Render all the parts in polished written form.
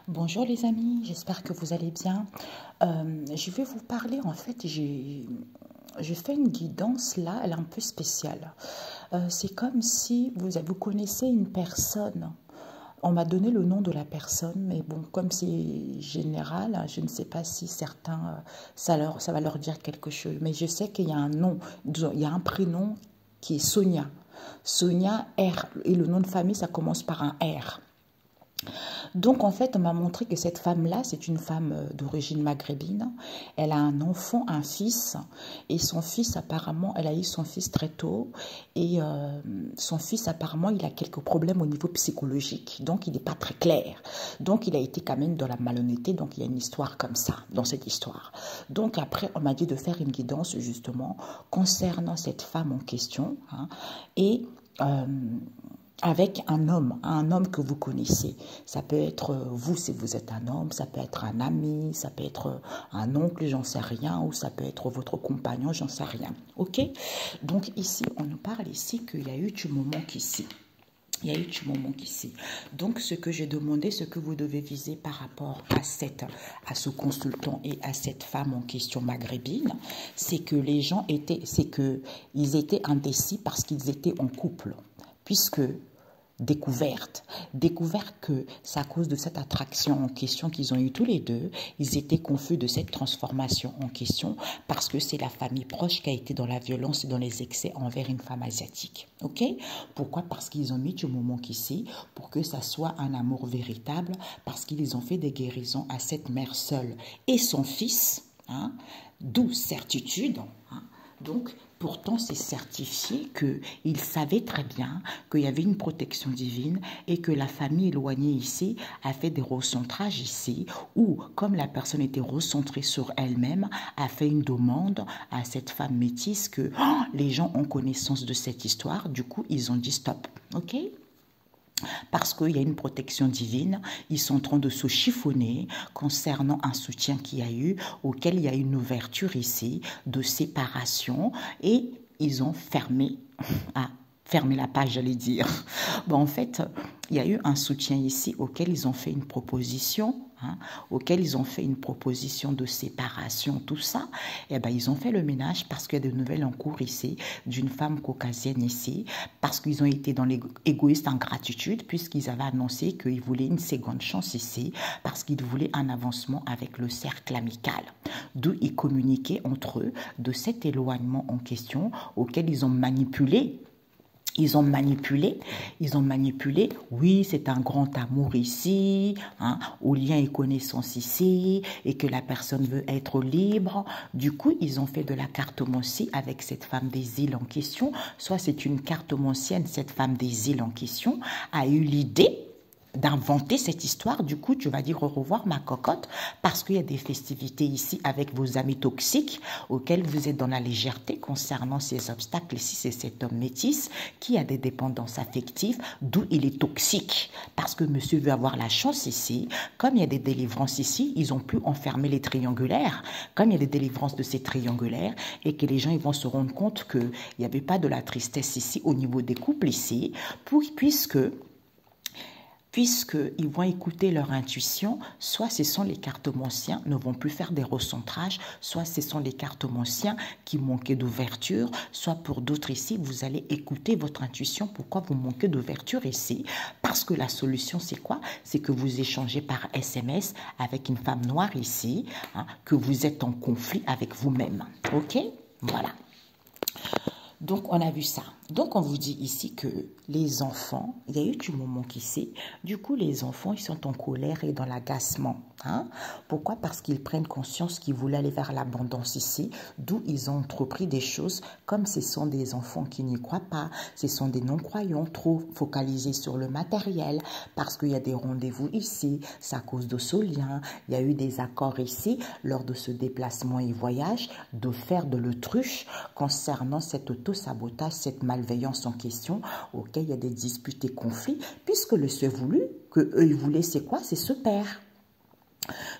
Bonjour les amis, j'espère que vous allez bien. Je vais vous parler, en fait, j'ai fait une guidance là, elle est un peu spéciale. C'est comme si vous connaissez une personne. On m'a donné le nom de la personne, mais bon, comme c'est général, je ne sais pas si certains, ça va leur dire quelque chose. Mais je sais qu'il y a un nom, il y a un prénom qui est Sonia. Sonia R. Et le nom de famille, ça commence par un R. Donc, en fait, on m'a montré que cette femme-là, c'est une femme d'origine maghrébine. Elle a un enfant, un fils. Et son fils, apparemment, elle a eu son fils très tôt. Et son fils, apparemment, il a quelques problèmes au niveau psychologique. Donc, il n'est pas très clair. Donc, il a été quand même dans la malhonnêteté. Donc, il y a une histoire comme ça, dans cette histoire. Donc, après, on m'a dit de faire une guidance, justement, concernant cette femme en question. Et avec un homme que vous connaissez. Ça peut être vous si vous êtes un homme, ça peut être un ami, ça peut être un oncle, j'en sais rien, ou ça peut être votre compagnon, j'en sais rien. Ok? Donc ici, on nous parle ici qu'il y a eu du moment qu'ici. Il y a eu du moment qu'ici. Donc, ce que j'ai demandé, ce que vous devez viser par rapport à ce consultant et à cette femme en question maghrébine, c'est que ils étaient indécis parce qu'ils étaient en couple. Puisque découvert que c'est à cause de cette attraction en question qu'ils ont eu tous les deux, ils étaient confus de cette transformation en question parce que c'est la famille proche qui a été dans la violence et dans les excès envers une femme asiatique. Ok? Pourquoi? Parce qu'ils ont mis du moment qu'ici pour que ça soit un amour véritable, parce qu'ils ont fait des guérisons à cette mère seule et son fils, d'où certitude. Donc, pourtant, c'est certifié qu'il savait très bien qu'il y avait une protection divine et que la famille éloignée ici a fait des recentrages ici ou, comme la personne était recentrée sur elle-même, a fait une demande à cette femme métisse que les gens ont connaissance de cette histoire. Du coup, ils ont dit stop. Ok? Parce qu'il y a une protection divine, ils sont en train de se chiffonner concernant un soutien qu'il y a eu, auquel il y a une ouverture ici de séparation et ils ont fermé la page, j'allais dire. Bon, en fait, il y a eu un soutien ici auquel ils ont fait une proposition, de séparation, tout ça. Et ben, ils ont fait le ménage parce qu'il y a de nouvelles en cours ici, d'une femme caucasienne ici, parce qu'ils ont été dans l'égoïste en gratitude, puisqu'ils avaient annoncé qu'ils voulaient une seconde chance ici, parce qu'ils voulaient un avancement avec le cercle amical. D'où ils communiquaient entre eux de cet éloignement en question auquel ils ont manipulé. Oui, c'est un grand amour ici, au lien et connaissance ici, et que la personne veut être libre. Du coup, ils ont fait de la cartomancie avec cette femme des îles en question. Soit c'est une cartomancienne, cette femme des îles en question a eu l'idée d'inventer cette histoire. Du coup, tu vas dire au revoir ma cocotte parce qu'il y a des festivités ici avec vos amis toxiques auxquels vous êtes dans la légèreté concernant ces obstacles. Ici, c'est cet homme métis qui a des dépendances affectives, d'où il est toxique parce que monsieur veut avoir la chance ici. Comme il y a des délivrances ici, ils ont pu enfermer les triangulaires. Comme il y a des délivrances de ces triangulaires et que les gens ils vont se rendre compte qu'il n'y avait pas de la tristesse ici au niveau des couples ici, puisqu'ils vont écouter leur intuition, soit ce sont les cartomanciens ne vont plus faire des recentrages, soit ce sont les cartomanciens qui manquaient d'ouverture, soit pour d'autres ici, vous allez écouter votre intuition. Pourquoi vous manquez d'ouverture ici? Parce que la solution, c'est quoi? C'est que vous échangez par SMS avec une femme noire ici, que vous êtes en conflit avec vous-même. Ok? Voilà. Donc, on a vu ça. Donc, on vous dit ici que les enfants, il y a eu du moment qu'ici, du coup, les enfants, ils sont en colère et dans l'agacement. Pourquoi? Parce qu'ils prennent conscience qu'ils voulaient aller vers l'abondance ici, d'où ils ont entrepris des choses, comme ce sont des enfants qui n'y croient pas, ce sont des non-croyants trop focalisés sur le matériel, parce qu'il y a des rendez-vous ici, c'est à cause de ce lien, il y a eu des accords ici, lors de ce déplacement et voyage, de faire de l'autruche concernant cet auto-sabotage, cette malveillance en question, auquel il y a des disputes et conflits, puisque le seul voulu, que eux ils voulaient, c'est quoi? C'est se perdre.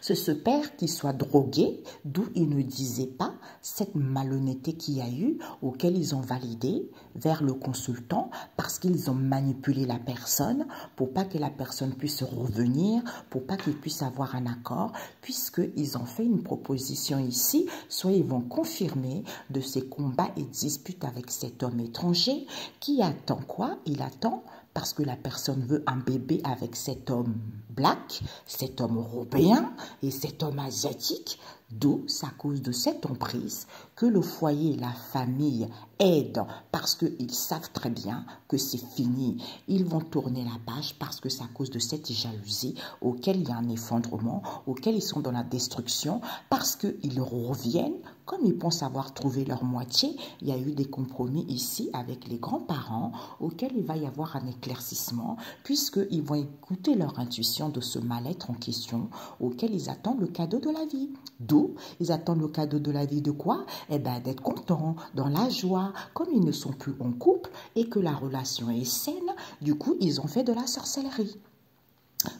C'est ce père qui soit drogué, d'où il ne disait pas cette malhonnêteté qu'il y a eu, auquel ils ont validé vers le consultant parce qu'ils ont manipulé la personne pour pas que la personne puisse revenir, pour pas qu'il puisse avoir un accord, puisqu'ils ont fait une proposition ici, soit ils vont confirmer de ces combats et disputes avec cet homme étranger qui attend quoi? Il attend parce que la personne veut un bébé avec cet homme black, cet homme européen et cet homme asiatique, d'où c'est à cause de cette emprise que le foyer, la famille aident parce qu'ils savent très bien que c'est fini. Ils vont tourner la page parce que c'est à cause de cette jalousie auquel il y a un effondrement, auquel ils sont dans la destruction, parce qu'ils reviennent, comme ils pensent avoir trouvé leur moitié. Il y a eu des compromis ici avec les grands-parents auxquels il va y avoir un éclaircissement puisqu'ils vont écouter leur intuition de ce mal-être en question auquel ils attendent le cadeau de la vie. D'où ils attendent le cadeau de la vie de quoi? Eh bien, d'être contents, dans la joie, comme ils ne sont plus en couple et que la relation est saine, du coup, ils ont fait de la sorcellerie.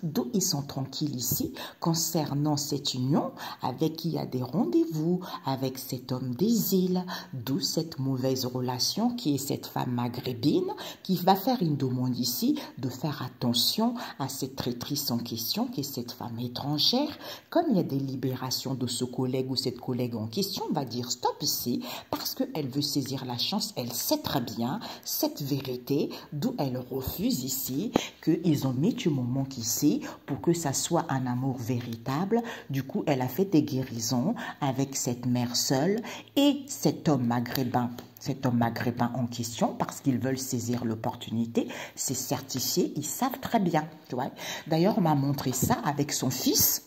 D'où ils sont tranquilles ici concernant cette union avec qui il y a des rendez-vous avec cet homme des îles, d'où cette mauvaise relation qui est cette femme maghrébine qui va faire une demande ici de faire attention à cette traîtrise en question qui est cette femme étrangère. Comme il y a des libérations de ce collègue ou cette collègue en question, on va dire stop ici parce qu'elle veut saisir la chance, elle sait très bien cette vérité, d'où elle refuse ici qu'ils ont mis du moment qu'ici pour que ça soit un amour véritable. Du coup, elle a fait des guérisons avec cette mère seule et cet homme maghrébin en question parce qu'ils veulent saisir l'opportunité. C'est certifié, ils savent très bien. D'ailleurs, on m'a montré ça avec son fils.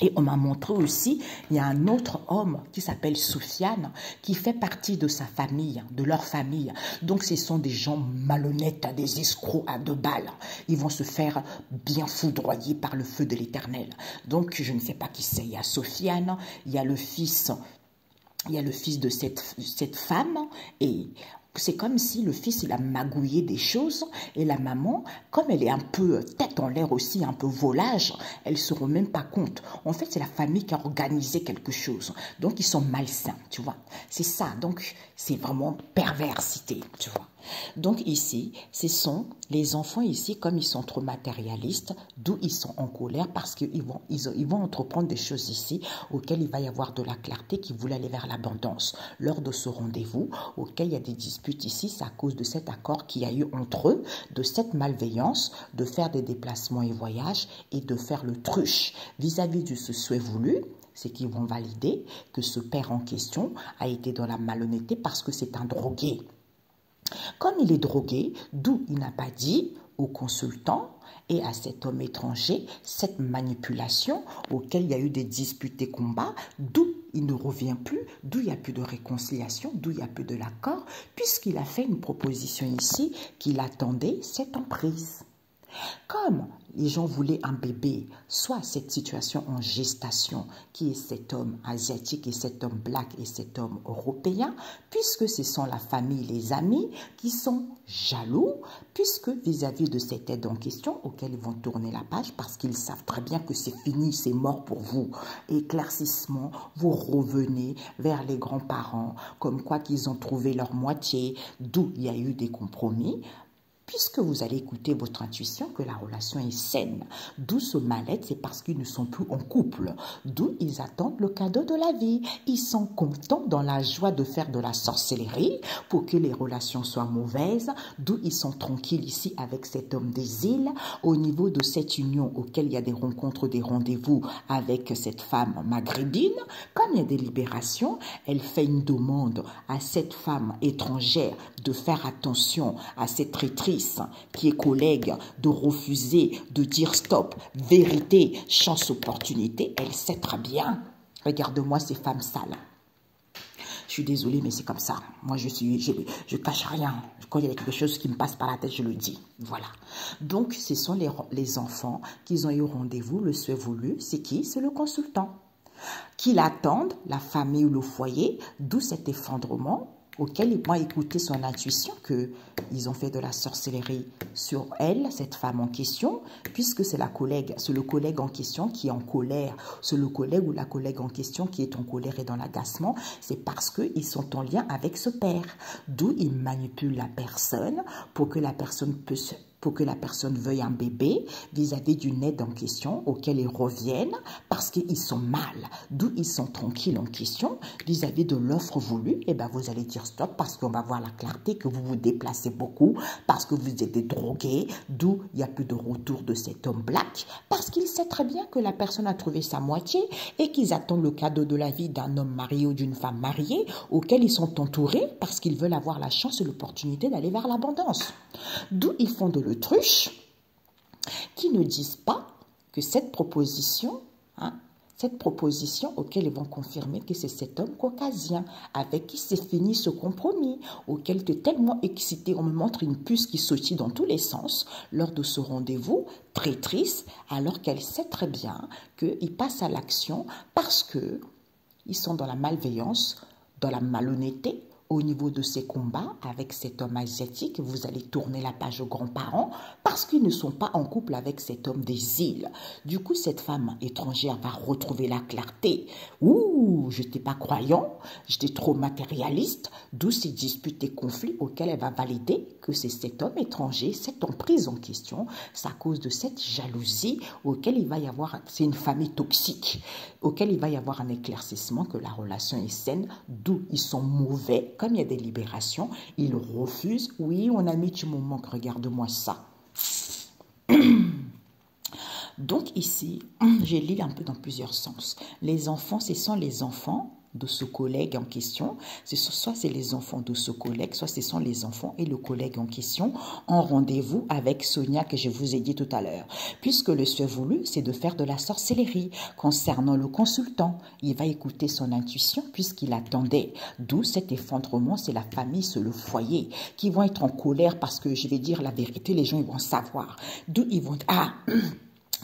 Et on m'a montré aussi, il y a un autre homme qui s'appelle Soufiane, qui fait partie de sa famille, de leur famille. Donc, ce sont des gens malhonnêtes, des escrocs à 2 balles. Ils vont se faire bien foudroyer par le feu de l'Éternel. Donc, je ne sais pas qui c'est. Il y a Soufiane, il y a le fils de cette femme et c'est comme si le fils, il a magouillé des choses et la maman, comme elle est un peu tête en l'air aussi, un peu volage, elle ne se rend même pas compte. En fait, c'est la famille qui a organisé quelque chose. Donc, ils sont malsains, tu vois. C'est ça. Donc, c'est vraiment perversité, tu vois. Donc ici, ce sont les enfants ici, comme ils sont trop matérialistes, d'où ils sont en colère parce qu'ils vont entreprendre des choses ici auxquelles il va y avoir de la clarté qui voulait aller vers l'abondance. Lors de ce rendez-vous, auquel il y a des disputes ici, c'est à cause de cet accord qu'il y a eu entre eux, de cette malveillance, de faire des déplacements et voyages et de faire le truche vis-à-vis de ce souhait voulu. C'est qu'ils vont valider que ce père en question a été dans la malhonnêteté parce que c'est un drogué. Comme il est drogué, d'où il n'a pas dit au consultant et à cet homme étranger cette manipulation auquel il y a eu des disputes et combats, d'où il ne revient plus, d'où il n'y a plus de réconciliation, d'où il n'y a plus de l'accord, puisqu'il a fait une proposition ici qu'il attendait cette emprise. Comme les gens voulaient un bébé, soit cette situation en gestation, qui est cet homme asiatique et cet homme black et cet homme européen, puisque ce sont la famille, les amis qui sont jaloux, puisque vis-à-vis de cette aide en question, auquel ils vont tourner la page, parce qu'ils savent très bien que c'est fini, c'est mort pour vous. Éclaircissement, vous revenez vers les grands-parents, comme quoi qu'ils ont trouvé leur moitié, d'où il y a eu des compromis, puisque vous allez écouter votre intuition que la relation est saine. D'où ce mal-être, c'est parce qu'ils ne sont plus en couple. D'où ils attendent le cadeau de la vie. Ils sont contents dans la joie de faire de la sorcellerie pour que les relations soient mauvaises. D'où ils sont tranquilles ici avec cet homme des îles. Au niveau de cette union auquel il y a des rencontres, des rendez-vous avec cette femme maghrébine, comme il y a des libérations, elle fait une demande à cette femme étrangère de faire attention à cette traîtrise qui est collègue, de refuser, de dire stop, vérité, chance, opportunité. Elle sait très bien. Regarde-moi ces femmes sales. Je suis désolée, mais c'est comme ça. Moi, je cache rien. Quand il y a quelque chose qui me passe par la tête, je le dis. Voilà. Donc, ce sont les enfants qui ont eu rendez-vous, le souhait voulu. C'est qui? C'est le consultant. Qui l'attendent, la famille ou le foyer, d'où cet effondrement. auquel ils vont écouter son intuition qu'ils ont fait de la sorcellerie sur elle, cette femme en question, puisque c'est le collègue en question qui est en colère, c'est le collègue ou la collègue en question qui est en colère et dans l'agacement, c'est parce qu'ils sont en lien avec ce père, d'où ils manipulent la personne pour que la personne veuille un bébé vis-à-vis d'une aide en question auquel ils reviennent parce qu'ils sont mal, d'où ils sont tranquilles en question vis-à-vis de l'offre voulue. Et bien vous allez dire stop parce qu'on va voir la clarté que vous vous déplacez beaucoup, parce que vous êtes des drogués, d'où il n'y a plus de retour de cet homme black, parce qu'il sait très bien que la personne a trouvé sa moitié et qu'ils attendent le cadeau de la vie d'un homme marié ou d'une femme mariée auquel ils sont entourés parce qu'ils veulent avoir la chance et l'opportunité d'aller vers l'abondance. D'où ils font de l'autruche, qui ne disent pas que cette proposition auquel ils vont confirmer que c'est cet homme caucasien avec qui s'est fini ce compromis, auquel tu es tellement excité, on me montre une puce qui sautille dans tous les sens lors de ce rendez-vous, traîtrise, alors qu'elle sait très bien qu'ils passent à l'action parce qu'ils sont dans la malveillance, dans la malhonnêteté. Au niveau de ces combats avec cet homme asiatique, vous allez tourner la page aux grands-parents parce qu'ils ne sont pas en couple avec cet homme des îles. Du coup, cette femme étrangère va retrouver la clarté. Ouh, je n'étais pas croyant, j'étais trop matérialiste, d'où ces disputes et conflits auxquels elle va valider que c'est cet homme étranger, cette emprise en question. C'est à cause de cette jalousie auquel il va y avoir, c'est une famille toxique, auquel il va y avoir un éclaircissement que la relation est saine, d'où ils sont mauvais. Comme il y a des libérations, ils refusent. Oui, mon ami, tu me manques, regarde-moi ça. Donc ici, je lis un peu dans plusieurs sens. Les enfants, ce sont les enfants de ce collègue en question, soit c'est les enfants de ce collègue, soit ce sont les enfants et le collègue en question en rendez-vous avec Sonia que je vous ai dit tout à l'heure. Puisque le souhait voulu, c'est de faire de la sorcellerie. Concernant le consultant, il va écouter son intuition puisqu'il attendait. D'où cet effondrement, c'est la famille, c'est le foyer qui vont être en colère parce que je vais dire la vérité, les gens ils vont savoir. D'où ils vont... Ah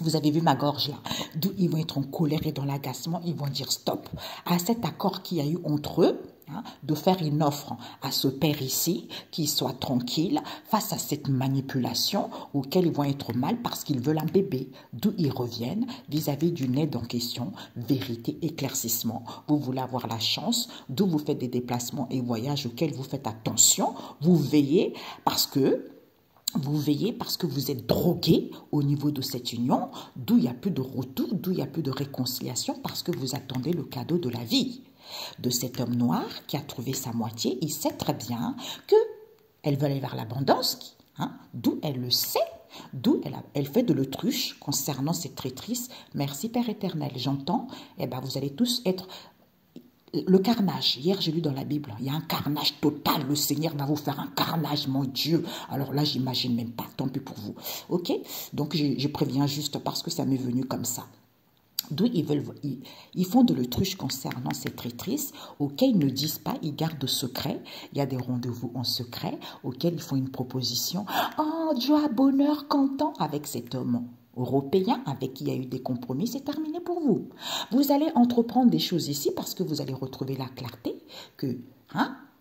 vous avez vu ma gorge là, d'où ils vont être en colère et dans l'agacement, ils vont dire stop à cet accord qu'il y a eu entre eux, de faire une offre à ce père ici, qui soit tranquille face à cette manipulation auquel ils vont être mal parce qu'ils veulent un bébé, d'où ils reviennent vis-à-vis d'une aide en question, vérité, éclaircissement. Vous voulez avoir la chance, d'où vous faites des déplacements et voyages auxquels vous faites attention, vous veillez parce que vous êtes drogué au niveau de cette union, d'où il n'y a plus de retour, d'où il n'y a plus de réconciliation, parce que vous attendez le cadeau de la vie. De cet homme noir qui a trouvé sa moitié, il sait très bien qu'elle veut aller vers l'abondance, d'où elle le sait, d'où elle fait de l'autruche concernant cette traîtrise. Merci Père éternel, j'entends, vous allez tous être... Le carnage, hier j'ai lu dans la Bible, il y a un carnage total, le Seigneur va vous faire un carnage, mon Dieu. Alors là, j'imagine même pas, tant pis pour vous. Ok? Donc je préviens juste parce que ça m'est venu comme ça. D'où ils font de l'autruche concernant cette traîtrise, auxquels ils ne disent pas, ils gardent secret. Il y a des rendez-vous en secret, auxquels ils font une proposition. Oh, joie, bonheur, content avec cet homme européen avec qui il y a eu des compromis, c'est terminé pour vous. Vous allez entreprendre des choses ici parce que vous allez retrouver la clarté que,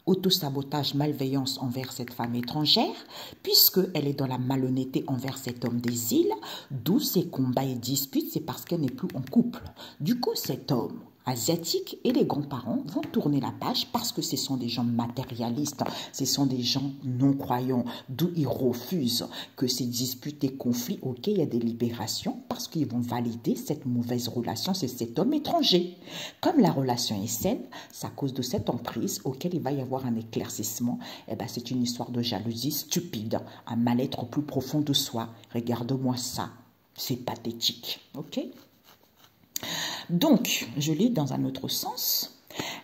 autosabotage, malveillance envers cette femme étrangère, puisqu'elle est dans la malhonnêteté envers cet homme des îles, d'où ces combats et disputes, c'est parce qu'elle n'est plus en couple. Du coup, cet homme asiatique et les grands-parents vont tourner la page parce que ce sont des gens matérialistes, ce sont des gens non-croyants, d'où ils refusent que ces disputes et conflits, ok, il y a des libérations parce qu'ils vont valider cette mauvaise relation, c'est cet homme étranger. Comme la relation est saine, c'est à cause de cette emprise auquel il va y avoir un éclaircissement, c'est une histoire de jalousie stupide, un mal-être plus profond de soi. Regarde-moi ça, c'est pathétique, ok? Donc, je lis dans un autre sens.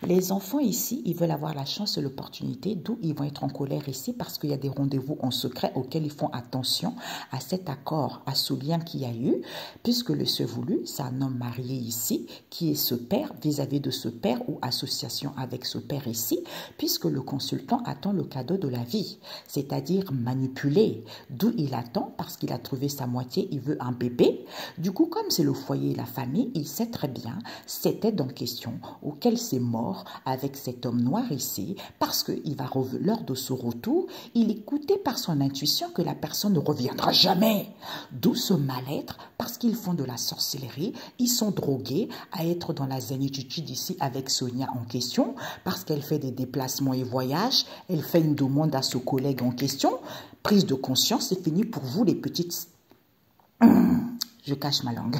Les enfants ici, ils veulent avoir la chance et l'opportunité, d'où ils vont être en colère ici parce qu'il y a des rendez-vous en secret auxquels ils font attention à cet accord, à ce lien qu'il y a eu, puisque le souhait voulu, c'est un homme marié ici, qui est ce père vis-à-vis de ce père ou association avec ce père ici, puisque le consultant attend le cadeau de la vie, c'est-à-dire manipulé, d'où il attend parce qu'il a trouvé sa moitié, il veut un bébé. Du coup, comme c'est le foyer et la famille, il sait très bien cette aide en question auquel c'est mort, mort avec cet homme noir ici parce qu'il va, lors de ce retour, il est écouté par son intuition que la personne ne reviendra jamais. D'où ce mal-être parce qu'ils font de la sorcellerie, ils sont drogués à être dans la zénitude ici avec Sonia en question parce qu'elle fait des déplacements et voyages, elle fait une demande à ce collègue en question, prise de conscience, c'est fini pour vous les petites... Je cache ma langue.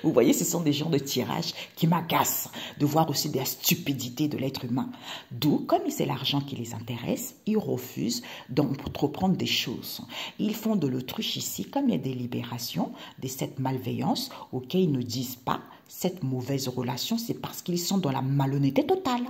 Vous voyez, ce sont des genres de tirages qui m'agacent, de voir aussi des stupidités de l'être humain. D'où, comme c'est l'argent qui les intéresse, ils refusent d'entreprendre des choses. Ils font de l'autruche ici, comme il y a des libérations, de cette malveillance auxquelles ils ne disent pas cette mauvaise relation, c'est parce qu'ils sont dans la malhonnêteté totale.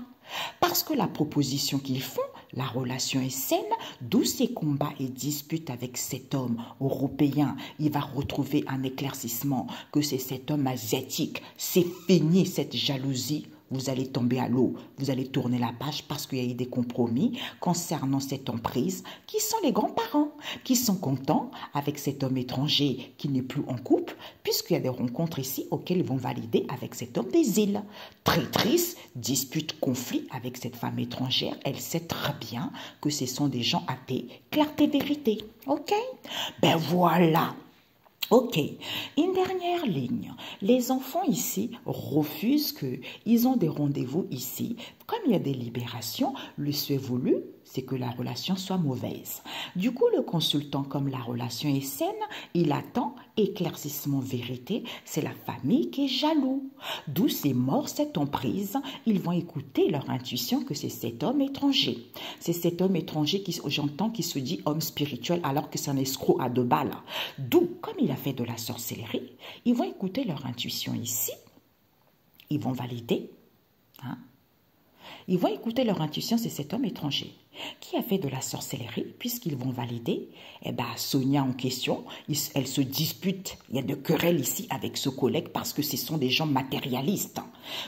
Parce que la proposition qu'ils font, la relation est saine, d'où ces combats et disputes avec cet homme européen, il va retrouver un éclaircissement que c'est cet homme asiatique. C'est fini cette jalousie. Vous allez tomber à l'eau, vous allez tourner la page parce qu'il y a eu des compromis concernant cette emprise qui sont les grands-parents, qui sont contents avec cet homme étranger qui n'est plus en couple, puisqu'il y a des rencontres ici auxquelles ils vont valider avec cet homme des îles. Traîtrise, dispute, conflit avec cette femme étrangère, elle sait très bien que ce sont des gens athées, clarté, vérité. Ok? Ben voilà. Ok, une dernière ligne. Les enfants ici refusent qu'ils ont des rendez-vous ici. Comme il y a des libérations, le souhait voulu, c'est que la relation soit mauvaise. Du coup, le consultant, comme la relation est saine, il attend éclaircissement vérité. C'est la famille qui est jaloux. D'où c'est mort cette emprise. Ils vont écouter leur intuition que c'est cet homme étranger. C'est cet homme étranger qui, j'entends, qui se dit homme spirituel alors que c'est un escroc à 2 balles. D'où, comme il a fait de la sorcellerie, ils vont écouter leur intuition ici. Ils vont valider. Ils vont écouter leur intuition, c'est cet homme étranger qui a fait de la sorcellerie, puisqu'ils vont valider. Eh bien, Sonia en question, elle se dispute, il y a de querelles ici avec ce collègue parce que ce sont des gens matérialistes.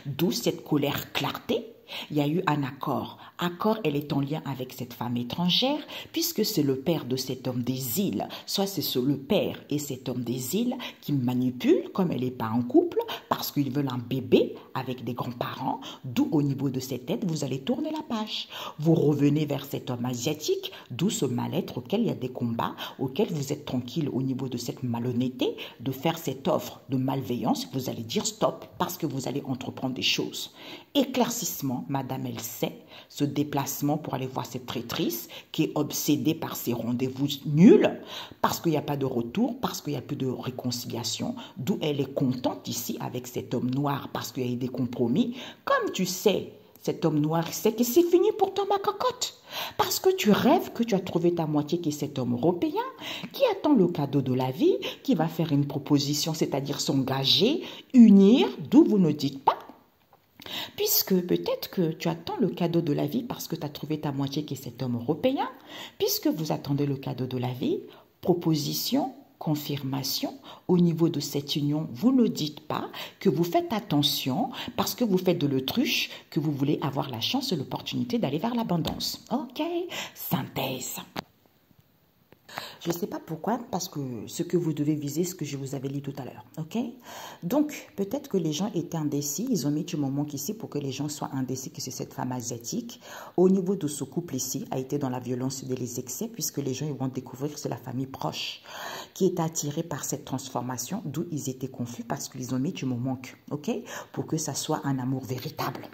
D'où cette colère clarté. Il y a eu un accord. Accord, elle est en lien avec cette femme étrangère, puisque c'est le père de cet homme des îles. Soit c'est le père et cet homme des îles qui manipulent, comme elle n'est pas en couple, parce qu'ils veulent un bébé avec des grands-parents. D'où au niveau de cette tête, vous allez tourner la page. Vous revenez vers cet homme asiatique, d'où ce mal-être auquel il y a des combats, auquel vous êtes tranquille au niveau de cette malhonnêteté, de faire cette offre de malveillance. Vous allez dire stop, parce que vous allez entreprendre des choses. Éclaircissement. Madame, elle sait, ce déplacement pour aller voir cette traîtrice qui est obsédée par ces rendez-vous nuls, parce qu'il n'y a pas de retour, parce qu'il n'y a plus de réconciliation, d'où elle est contente ici avec cet homme noir, parce qu'il y a eu des compromis. Comme tu sais, cet homme noir sait que c'est fini pour toi, ma cocotte. Parce que tu rêves que tu as trouvé ta moitié qui est cet homme européen, qui attend le cadeau de la vie, qui va faire une proposition, c'est-à-dire s'engager, unir, d'où vous ne dites pas. Puisque peut-être que tu attends le cadeau de la vie parce que tu as trouvé ta moitié qui est cet homme européen, puisque vous attendez le cadeau de la vie, proposition, confirmation, au niveau de cette union, vous ne dites pas que vous faites attention parce que vous faites de l'autruche, que vous voulez avoir la chance et l'opportunité d'aller vers l'abondance. Ok, synthèse. Je ne sais pas pourquoi, parce que ce que vous devez viser, ce que je vous avais dit tout à l'heure, ok? Donc, peut-être que les gens étaient indécis, ils ont mis du moment qu'ici pour que les gens soient indécis, que c'est cette femme asiatique. Au niveau de ce couple ici, a été dans la violence et les excès, puisque les gens ils vont découvrir que c'est la famille proche qui est attirée par cette transformation, d'où ils étaient confus, parce qu'ils ont mis du moment, ok? Pour que ça soit un amour véritable.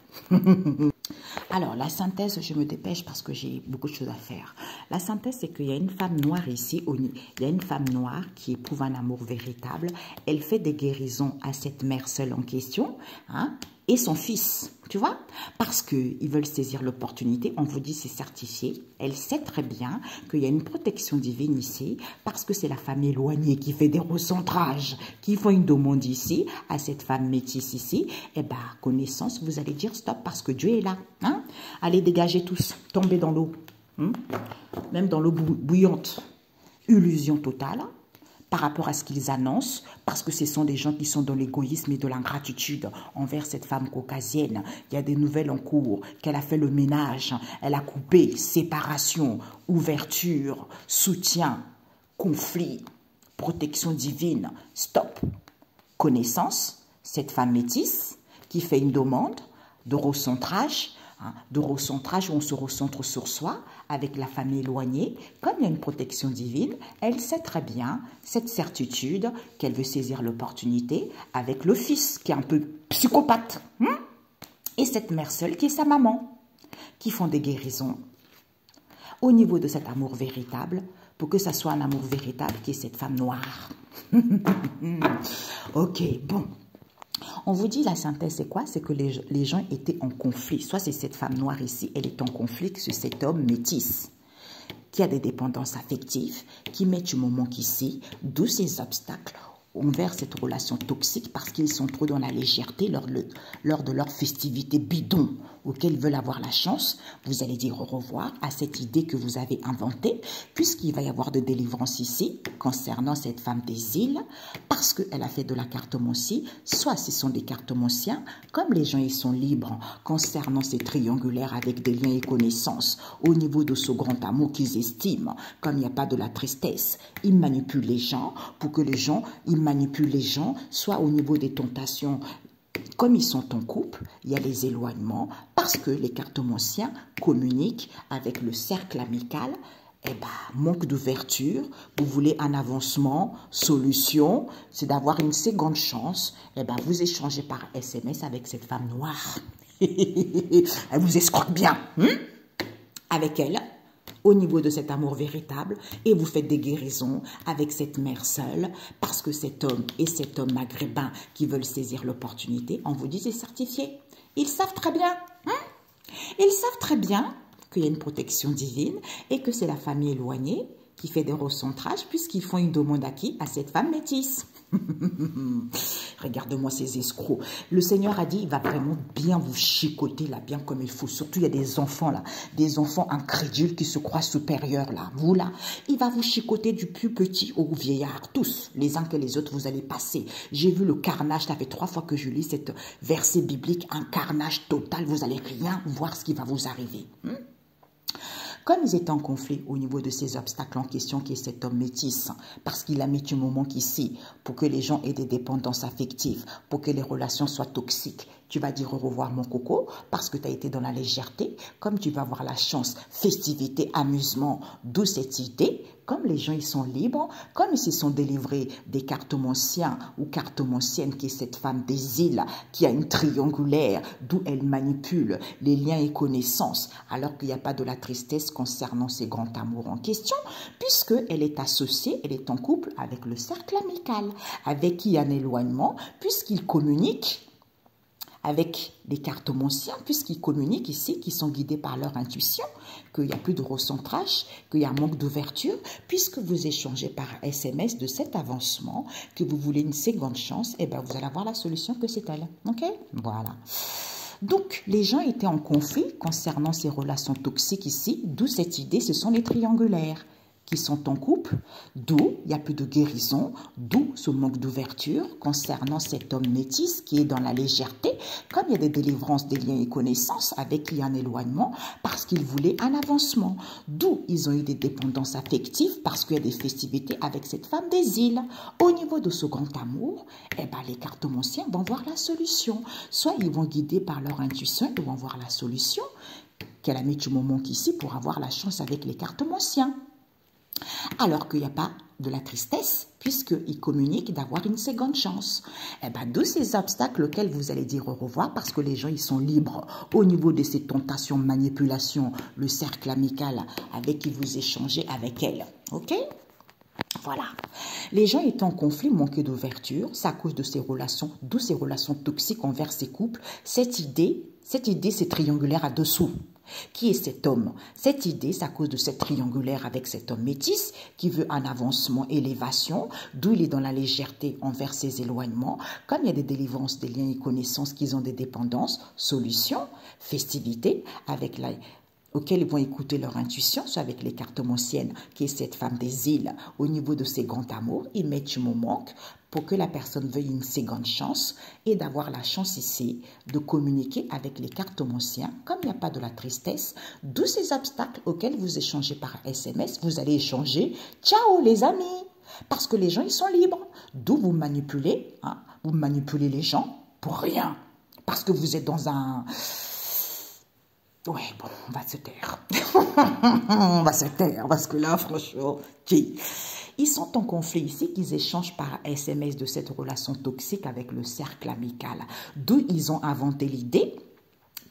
Alors, la synthèse, je me dépêche parce que j'ai beaucoup de choses à faire. La synthèse, c'est qu'il y a une femme noire ici. Il y a une femme noire qui éprouve un amour véritable. Elle fait des guérisons à cette mère seule en question, hein, et son fils, tu vois, parce qu'ils veulent saisir l'opportunité. On vous dit c'est certifié. Elle sait très bien qu'il y a une protection divine ici, parce que c'est la femme éloignée qui fait des recentrages, qui font une demande ici, à cette femme métisse ici. Eh bien, connaissance, vous allez dire stop, parce que Dieu est là. Hein? Allez, dégagez tous, tombez dans l'eau. Hein? Même dans l'eau bouillante. Illusion totale. Par rapport à ce qu'ils annoncent, parce que ce sont des gens qui sont dans l'égoïsme et de l'ingratitude envers cette femme caucasienne. Il y a des nouvelles en cours, qu'elle a fait le ménage, elle a coupé, séparation, ouverture, soutien, conflit, protection divine, stop. Connaissance, cette femme métisse qui fait une demande de recentrage, de recentrage où on se recentre sur soi avec la famille éloignée. Comme il y a une protection divine, elle sait très bien cette certitude qu'elle veut saisir l'opportunité avec le fils qui est un peu psychopathe et cette mère seule qui est sa maman, qui font des guérisons au niveau de cet amour véritable pour que ça soit un amour véritable qui est cette femme noire. Ok, bon. On vous dit la synthèse, c'est quoi? C'est que les gens étaient en conflit. Soit c'est cette femme noire ici, elle est en conflit sur cet homme métis qui a des dépendances affectives, qui met du moment qu'ici, d'où ces obstacles envers cette relation toxique parce qu'ils sont trop dans la légèreté lors de leur festivité bidon auquel ils veulent avoir la chance. Vous allez dire au revoir à cette idée que vous avez inventée puisqu'il va y avoir de délivrance ici concernant cette femme des îles parce qu'elle a fait de la cartomancie. Soit ce sont des cartomanciens, comme les gens ils sont libres concernant ces triangulaires avec des liens et connaissances au niveau de ce grand amour qu'ils estiment, comme il n'y a pas de la tristesse, ils manipulent les gens pour que les gens, manipule les gens, soit au niveau des tentations, comme ils sont en couple, il y a les éloignements, parce que les cartomanciens communiquent avec le cercle amical, manque d'ouverture, vous voulez un avancement, solution, c'est d'avoir une seconde chance, vous échangez par SMS avec cette femme noire. Elle vous escroque bien, avec elle, au niveau de cet amour véritable et vous faites des guérisons avec cette mère seule parce que cet homme et cet homme maghrébin qui veulent saisir l'opportunité, on vous dit c'est certifié. Ils savent très bien, ils savent très bien qu'il y a une protection divine et que c'est la famille éloignée qui fait des recentrages puisqu'ils font une demande à qui? À cette femme métisse. Regarde-moi ces escrocs. Le Seigneur a dit, il va vraiment bien vous chicoter là, bien comme il faut. Surtout, il y a des enfants là, des enfants incrédules qui se croient supérieurs là. Vous là, il va vous chicoter du plus petit au vieillard. Tous, les uns que les autres, vous allez passer. J'ai vu le carnage, ça fait 3 fois que je lis cette verset biblique, un carnage total. Vous allez rien voir ce qui va vous arriver. Comme ils étaient en conflit au niveau de ces obstacles en question, qui est cet homme métis, parce qu'il a mis du moment qu'ici, pour que les gens aient des dépendances affectives, pour que les relations soient toxiques, tu vas dire au revoir mon coco, parce que tu as été dans la légèreté, comme tu vas avoir la chance, festivité, amusement, d'où cette idée, comme les gens ils sont libres, comme ils se sont délivrés des cartomanciens ou cartomanciennes, qui est cette femme des îles, qui a une triangulaire, d'où elle manipule les liens et connaissances, alors qu'il n'y a pas de la tristesse concernant ces grands amours en question, puisqu'elle est associée, elle est en couple avec le cercle amical, avec qui il y a un éloignement, puisqu'ils communiquent avec les cartomanciens, puisqu'ils communiquent ici, qui sont guidés par leur intuition, qu'il n'y a plus de recentrage, qu'il y a un manque d'ouverture, puisque vous échangez par SMS de cet avancement, que vous voulez une seconde chance, vous allez avoir la solution que c'est elle. Ok? Voilà. Donc, les gens étaient en conflit concernant ces relations toxiques ici, d'où cette idée, ce sont les triangulaires qui sont en couple, d'où il n'y a plus de guérison, d'où ce manque d'ouverture concernant cet homme métis qui est dans la légèreté, comme il y a des délivrances, des liens et connaissances avec qui il y a un éloignement, parce qu'ils voulaient un avancement, d'où ils ont eu des dépendances affectives, parce qu'il y a des festivités avec cette femme des îles. Au niveau de ce grand amour, les cartomanciens vont voir la solution, soit ils vont guider par leur intuition, ils vont voir la solution qu'elle a mis du moment qu'ici pour avoir la chance avec les cartomanciens. Alors qu'il n'y a pas de la tristesse, puisqu'ils communiquent d'avoir une seconde chance. D'où ces obstacles auxquels vous allez dire au revoir, parce que les gens, ils sont libres au niveau de ces tentations, manipulations, le cercle amical avec qui vous échangez avec elle. Ok? Voilà. Les gens étant en conflit, manquent d'ouverture, c'est à cause de ces relations, d'où ces relations toxiques envers ces couples. Cette idée, c'est triangulaire à dessous. Qui est cet homme? Cette idée, c'est à cause de cette triangulaire avec cet homme métis qui veut un avancement, élévation, d'où il est dans la légèreté envers ses éloignements. Comme il y a des délivrances, des liens et connaissances qui ont des dépendances, solutions, festivités, avec auxquels ils vont écouter leur intuition, soit avec les cartomanciennes, qui est cette femme des îles, au niveau de ses grands amours, ils mettent du moment pour que la personne veuille une seconde chance et d'avoir la chance ici de communiquer avec les cartomanciens, comme il n'y a pas de la tristesse, d'où ces obstacles auxquels vous échangez par SMS, vous allez échanger, ciao les amis, parce que les gens ils sont libres, d'où vous manipulez les gens pour rien. Parce que vous êtes dans un... Ouais, bon, on va se taire. On va se taire, parce que là, franchement, ils sont en conflit ici, qu'ils échangent par SMS de cette relation toxique avec le cercle amical. D'où ils ont inventé l'idée,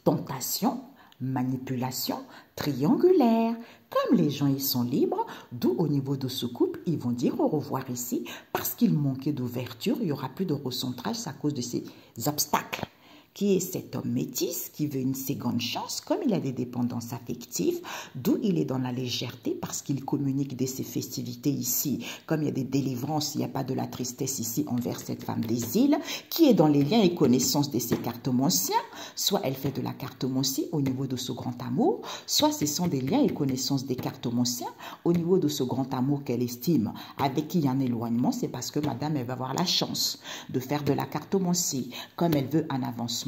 tentation, manipulation, triangulaire. Comme les gens, ils sont libres, d'où au niveau de ce couple, ils vont dire au revoir ici, parce qu'il manquait d'ouverture, il n'y aura plus de recentrage à cause de ces obstacles. Qui est cet homme métis qui veut une seconde chance, comme il a des dépendances affectives, d'où il est dans la légèreté parce qu'il communique de ses festivités ici. Comme il y a des délivrances, il n'y a pas de la tristesse ici envers cette femme des îles, qui est dans les liens et connaissances de ses cartomanciens. Soit elle fait de la cartomancie au niveau de ce grand amour, soit ce sont des liens et connaissances des cartomanciens au niveau de ce grand amour qu'elle estime. Avec qui il y a un éloignement, c'est parce que madame, elle va avoir la chance de faire de la cartomancie. Comme elle veut un avancement,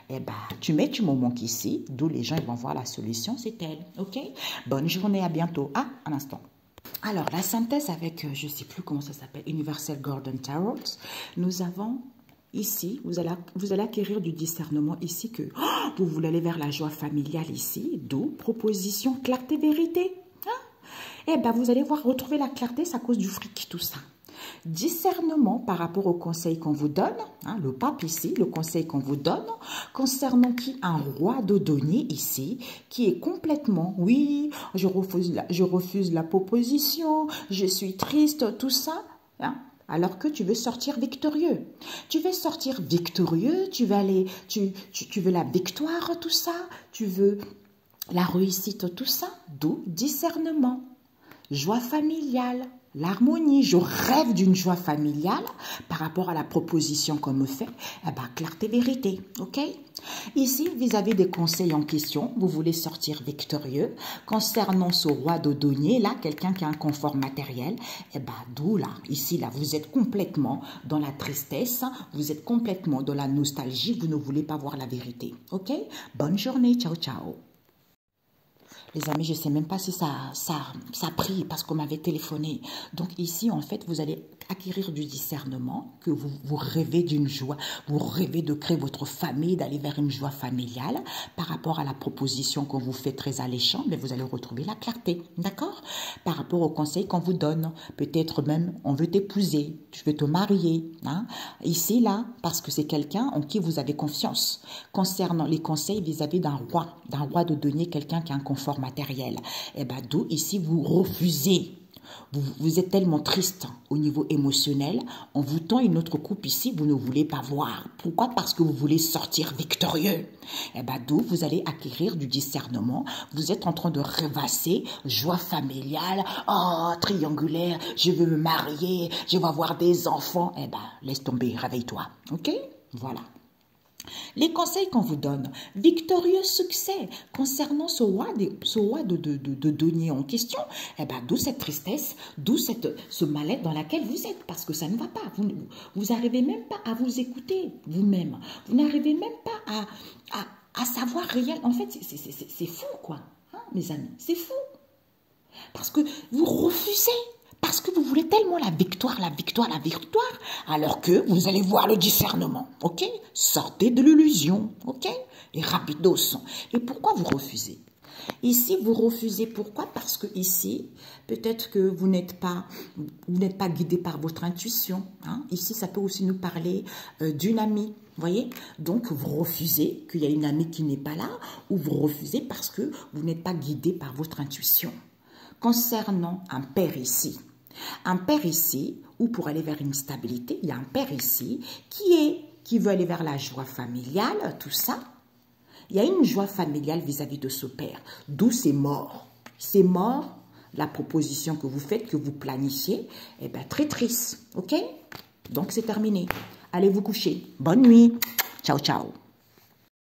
eh ben, tu me manques ici, d'où les gens ils vont voir la solution, c'est elle. Ok? Bonne journée, à bientôt. Ah, un instant. Alors, la synthèse avec, je ne sais plus comment ça s'appelle, Universal Golden Tarot, nous avons ici, vous allez acquérir du discernement ici que vous voulez aller vers la joie familiale ici, d'où proposition, clarté, vérité. Hein? Eh bien, vous allez voir, retrouver la clarté, c'est à cause du fric, tout ça. Discernement par rapport au conseil qu'on vous donne, hein, le pape ici, le conseil qu'on vous donne, concernant qui un roi de denier ici, qui est complètement, oui, je refuse la proposition, je suis triste, tout ça, hein, alors que tu veux sortir victorieux. Tu veux sortir victorieux, tu veux aller, tu veux la victoire, tout ça, tu veux la réussite, tout ça, d'où discernement, joie familiale. L'harmonie, je rêve d'une joie familiale par rapport à la proposition qu'on me fait. Eh bien, clarté, vérité, ok? Ici, vis-à-vis des conseils en question, vous voulez sortir victorieux. Concernant ce roi de denier, là, quelqu'un qui a un confort matériel, eh bien, d'où là, ici, là, vous êtes complètement dans la tristesse, vous êtes complètement dans la nostalgie, vous ne voulez pas voir la vérité, ok? Bonne journée, ciao, ciao. Les amis, je ne sais même pas si ça a pris parce qu'on m'avait téléphoné. Donc ici, en fait, vous allez acquérir du discernement, que vous rêvez d'une joie, vous rêvez de créer votre famille, d'aller vers une joie familiale par rapport à la proposition qu'on vous fait très alléchante, mais vous allez retrouver la clarté, d'accord? Par rapport au conseil qu'on vous donne, peut-être même, on veut t'épouser, tu veux te marier, hein? Ici, là, parce que c'est quelqu'un en qui vous avez confiance. Concernant les conseils vis-à-vis d'un roi de denier, quelqu'un qui a un confort matériel, et bien d'où ici vous refusez. Vous êtes tellement triste au niveau émotionnel, on vous tend une autre coupe ici, vous ne voulez pas voir. Pourquoi? Parce que vous voulez sortir victorieux. Et bien d'où vous allez acquérir du discernement, vous êtes en train de rêvasser, joie familiale, oh triangulaire, je veux me marier, je vais avoir des enfants. Et bien laisse tomber, réveille-toi, ok? Voilà. Les conseils qu'on vous donne, victorieux succès concernant ce roi de denier en question, eh ben, d'où cette tristesse, d'où ce mal-être dans lequel vous êtes, parce que ça ne va pas. Vous n'arrivez même pas à vous écouter vous-même. Vous n'arrivez même pas à savoir réel. En fait, c'est fou, quoi, hein, mes amis, c'est fou. Parce que vous refusez. Parce que vous voulez tellement la victoire, alors que vous allez voir le discernement, ok? Sortez de l'illusion, ok? Et rapidos. Et pourquoi vous refusez? Ici, vous refusez, pourquoi? Parce que ici, peut-être que vous n'êtes pas guidé par votre intuition. Hein? Ici, ça peut aussi nous parler d'une amie. Voyez, donc vous refusez qu'il y a une amie qui n'est pas là, ou vous refusez parce que vous n'êtes pas guidé par votre intuition. Concernant un père ici, ou pour aller vers une stabilité, il y a un père ici qui veut aller vers la joie familiale, tout ça. Il y a une joie familiale vis-à-vis de ce père, d'où c'est mort. C'est mort, la proposition que vous faites, que vous planifiez, eh bien très triste, ok? Donc c'est terminé. Allez vous coucher. Bonne nuit. Ciao, ciao.